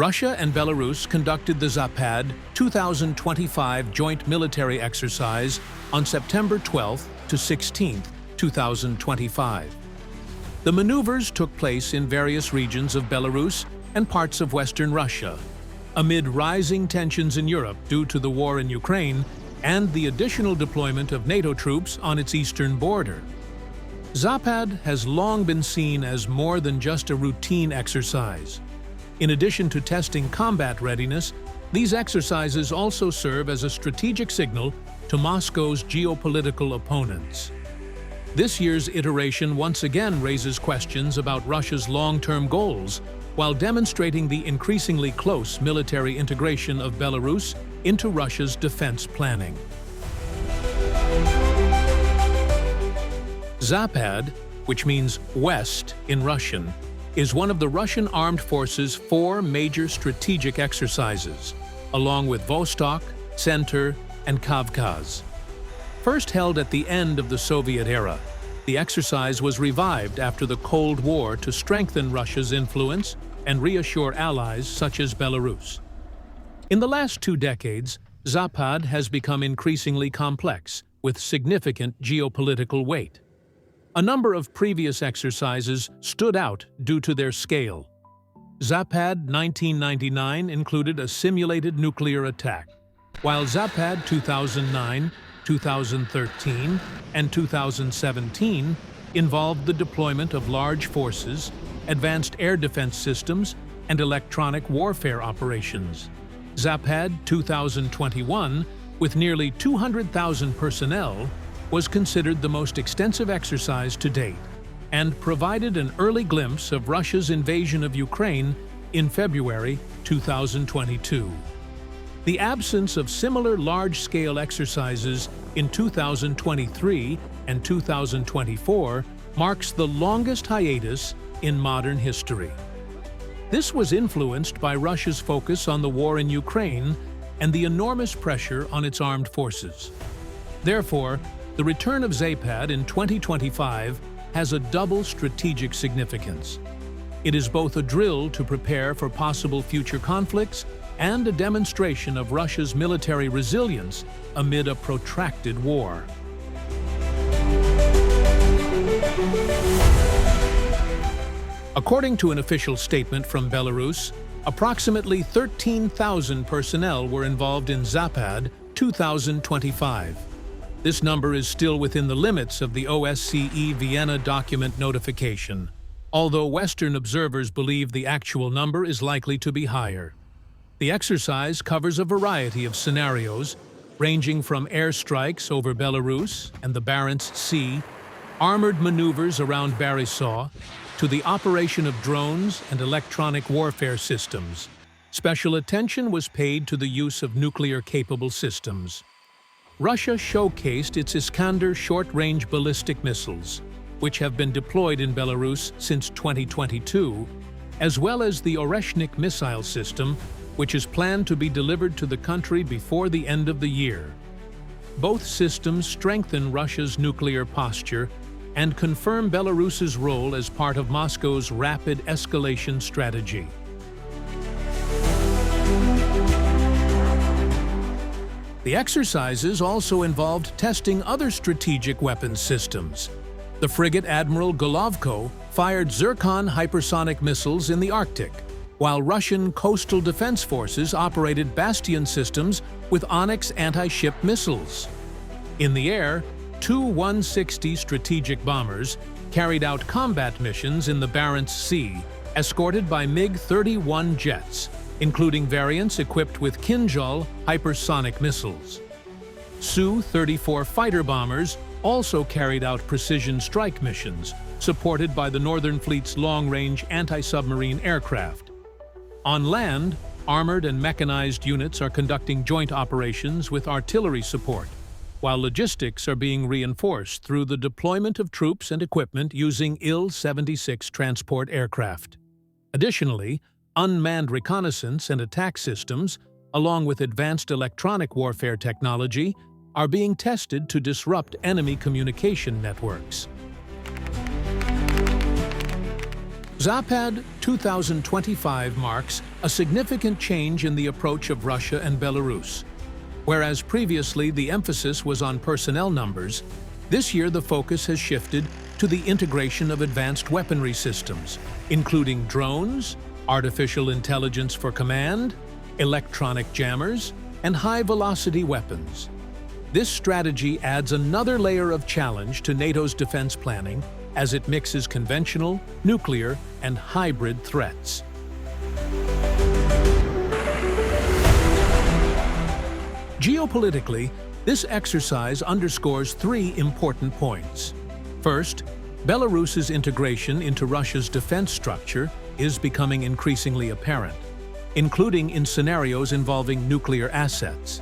Russia and Belarus conducted the Zapad 2025 joint military exercise on September 12 to 16, 2025. The maneuvers took place in various regions of Belarus and parts of Western Russia, amid rising tensions in Europe due to the war in Ukraine and the additional deployment of NATO troops on its eastern border. Zapad has long been seen as more than just a routine exercise. In addition to testing combat readiness, these exercises also serve as a strategic signal to Moscow's geopolitical opponents. This year's iteration once again raises questions about Russia's long-term goals, while demonstrating the increasingly close military integration of Belarus into Russia's defense planning. Zapad, which means West in Russian, is one of the Russian Armed Forces' 4 major strategic exercises, along with Vostok, Center, and Kavkaz. First held at the end of the Soviet era, the exercise was revived after the Cold War to strengthen Russia's influence and reassure allies such as Belarus. In the last 2 decades, Zapad has become increasingly complex, with significant geopolitical weight. A number of previous exercises stood out due to their scale. Zapad 1999 included a simulated nuclear attack, while Zapad 2009, 2013, and 2017 involved the deployment of large forces, advanced air defense systems, and electronic warfare operations. Zapad 2021, with nearly 200,000 personnel, was considered the most extensive exercise to date and provided an early glimpse of Russia's invasion of Ukraine in February 2022. The absence of similar large-scale exercises in 2023 and 2024 marks the longest hiatus in modern history. This was influenced by Russia's focus on the war in Ukraine and the enormous pressure on its armed forces. Therefore, the return of Zapad in 2025 has a double strategic significance. It is both a drill to prepare for possible future conflicts and a demonstration of Russia's military resilience amid a protracted war. According to an official statement from Belarus, approximately 13,000 personnel were involved in Zapad 2025. This number is still within the limits of the OSCE Vienna document notification, although Western observers believe the actual number is likely to be higher. The exercise covers a variety of scenarios, ranging from airstrikes over Belarus and the Barents Sea, armored maneuvers around Borisov, to the operation of drones and electronic warfare systems. Special attention was paid to the use of nuclear-capable systems. Russia showcased its Iskander short-range ballistic missiles, which have been deployed in Belarus since 2022, as well as the Oreshnik missile system, which is planned to be delivered to the country before the end of the year. Both systems strengthen Russia's nuclear posture and confirm Belarus's role as part of Moscow's rapid escalation strategy. The exercises also involved testing other strategic weapons systems. The frigate Admiral Golovko fired Zircon hypersonic missiles in the Arctic, while Russian coastal defense forces operated Bastion systems with Onyx anti-ship missiles. In the air, 2 160 strategic bombers carried out combat missions in the Barents Sea, escorted by MiG-31 jets, including variants equipped with Kinzhal hypersonic missiles. Su-34 fighter bombers also carried out precision strike missions, supported by the Northern Fleet's long-range anti-submarine aircraft. On land, armored and mechanized units are conducting joint operations with artillery support, while logistics are being reinforced through the deployment of troops and equipment using Il-76 transport aircraft. Additionally, unmanned reconnaissance and attack systems, along with advanced electronic warfare technology, are being tested to disrupt enemy communication networks. Zapad 2025 marks a significant change in the approach of Russia and Belarus. Whereas previously the emphasis was on personnel numbers, this year the focus has shifted to the integration of advanced weaponry systems, including drones, artificial intelligence for command, electronic jammers, and high-velocity weapons. This strategy adds another layer of challenge to NATO's defense planning as it mixes conventional, nuclear, and hybrid threats. Geopolitically, this exercise underscores three important points. First, Belarus's integration into Russia's defense structure is becoming increasingly apparent, including in scenarios involving nuclear assets.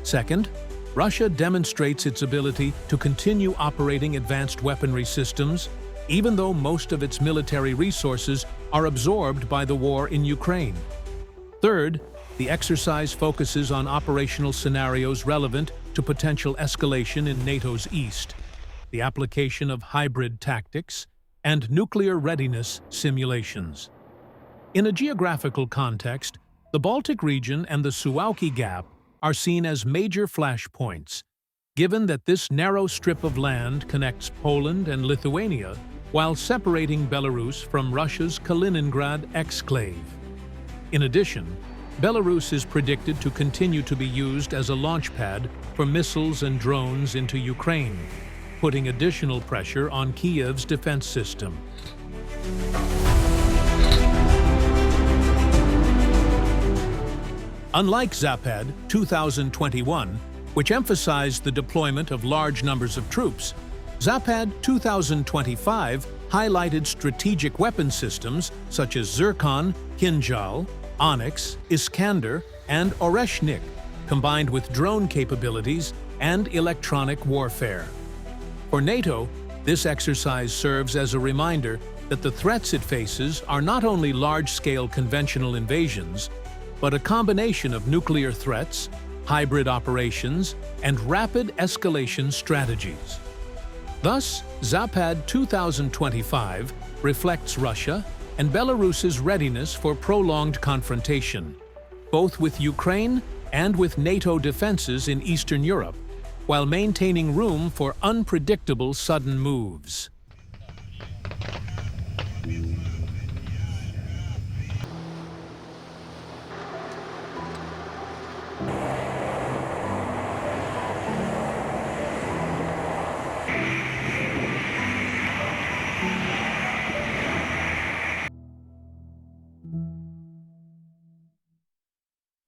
Second, Russia demonstrates its ability to continue operating advanced weaponry systems, even though most of its military resources are absorbed by the war in Ukraine. Third, the exercise focuses on operational scenarios relevant to potential escalation in NATO's east, the application of hybrid tactics, and nuclear readiness simulations. In a geographical context, the Baltic region and the Suwałki Gap are seen as major flashpoints, given that this narrow strip of land connects Poland and Lithuania while separating Belarus from Russia's Kaliningrad exclave. In addition, Belarus is predicted to continue to be used as a launchpad for missiles and drones into Ukraine, putting additional pressure on Kiev's defense system. Unlike Zapad 2021, which emphasized the deployment of large numbers of troops, Zapad 2025 highlighted strategic weapon systems such as Zircon, Kinjal, Onyx, Iskander, and Oreshnik, combined with drone capabilities and electronic warfare. For NATO, this exercise serves as a reminder that the threats it faces are not only large-scale conventional invasions, but a combination of nuclear threats, hybrid operations, and rapid escalation strategies. Thus, Zapad 2025 reflects Russia and Belarus's readiness for prolonged confrontation, both with Ukraine and with NATO defenses in Eastern Europe, while maintaining room for unpredictable sudden moves.